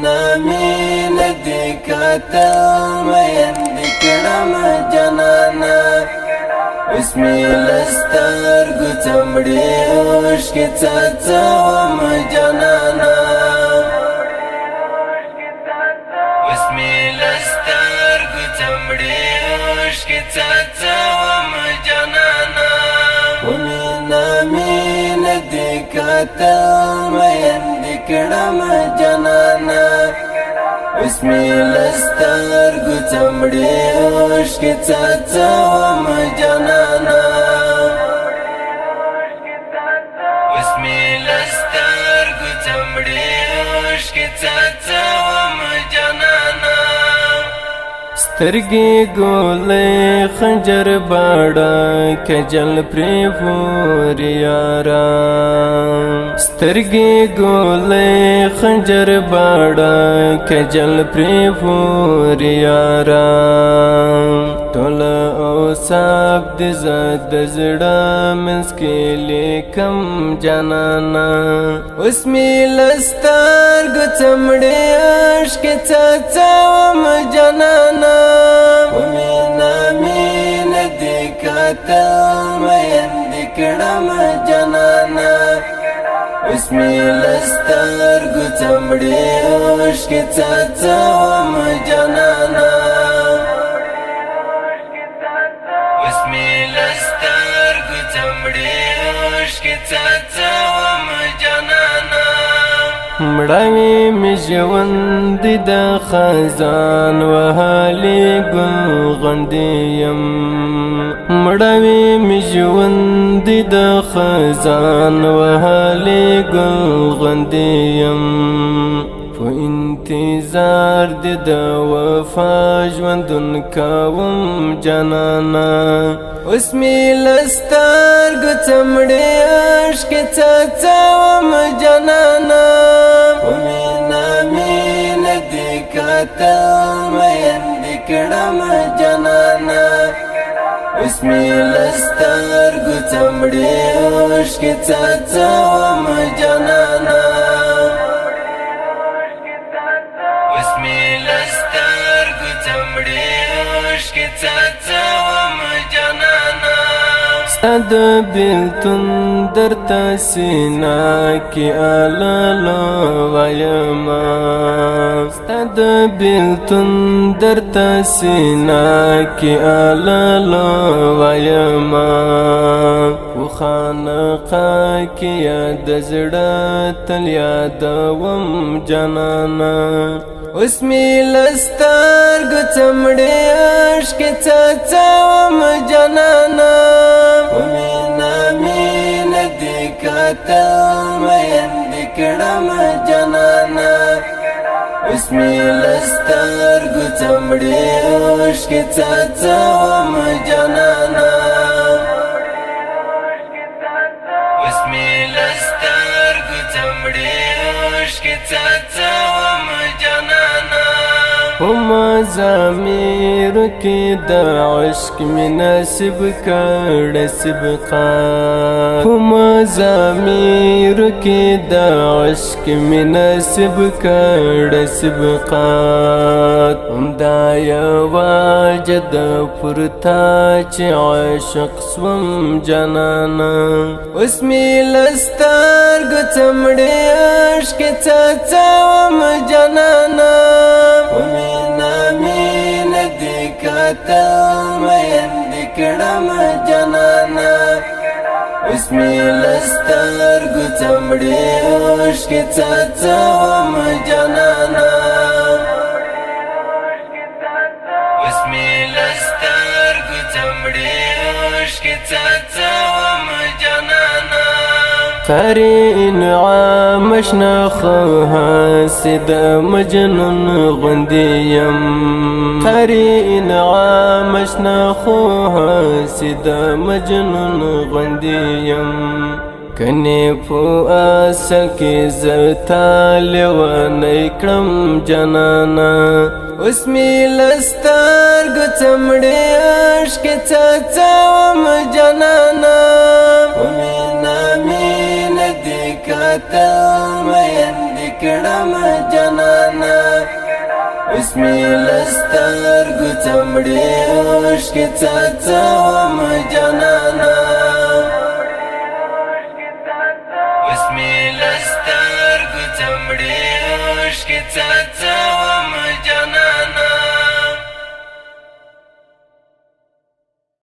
مين دي كاتل مين دي كرم جنانا اسمي لستر قتمري وشكي تتوم جنانا اسمي لستر قتمري وشكي تتوم جنانا مين دي كاتل مين دي كرم جنانا اسمي لستر قتمري وشكي تتوم جنانا اسمي لستر قتمري وشكي تتوم جنانا سترگی گولے خنجر باڑا کجل پری پوری یارا سترگی گولے خنجر باڑا کجل پری پوری یارا تولا اوصاف دی زد زڑا مسکیلی کم جانانا اسمی لستر گتمڑی عشق تتوم جانانا مين دي كاتل مين دي كرم جنانا اسمي لستر قتمري وشكي تتوم جنانا اسمي لستر قتمري وشكي تتوم جنانا مړاوي می ژوند د خزان وهالي ګل غندیم مړاوي می ژوند د خزان وهالي ګل غندیم په انتظار د وفا ژوندون کوم جانانا اسمي لستر قتمري عشق تتوم جنانا مين دي كاتل مين دي كرم جنانا اسمي لستر قتمري عشق تتوم جنانا اسمي لستر قتمري عشق تتوم جنانا ستاد بلتون در تسینا کی آلالو ویما ستاد بلتون در تسینا کی آلالو ویما وخانقا کی یاد زڑا تل یادوم جنانا اسمی لستر قتمري عشق تتوم جنانا مين دي كاتل مين دي كرم جنانا اسمي لستر قتمري عشق تتوم جنانا اسمي لستر قتمري عشق تتوم جنانا وما ضمیر کی دا عشق میں نصب کر سبقات وما ضمیر کی دا عشق میں نصب کر سبقات دا یواجد پرتا چی عشق سوم جنانا اسمی لستر قتمري عشق تتوم جنانا مين دي كاتل مين دي كرم جنانا اسمي لستر قتمري عشق تتوم جنانا اسمي لستر قتمري عشق تتوم جنانا قرين عامشنا خوها سيد مجنون غنديم قرين عامشنا خوها سيد مجنون غنديم کنی پو آسکی زرطال ونکرم جنانا اسمی لستر قتمري عشق تتوم جنانا مين دي كاتل مين دي كرم جنانا اسمي لسترګو تمړې اوښکې څاڅوم جانانه اسمي لسترګو تمړې اوښکې څاڅوم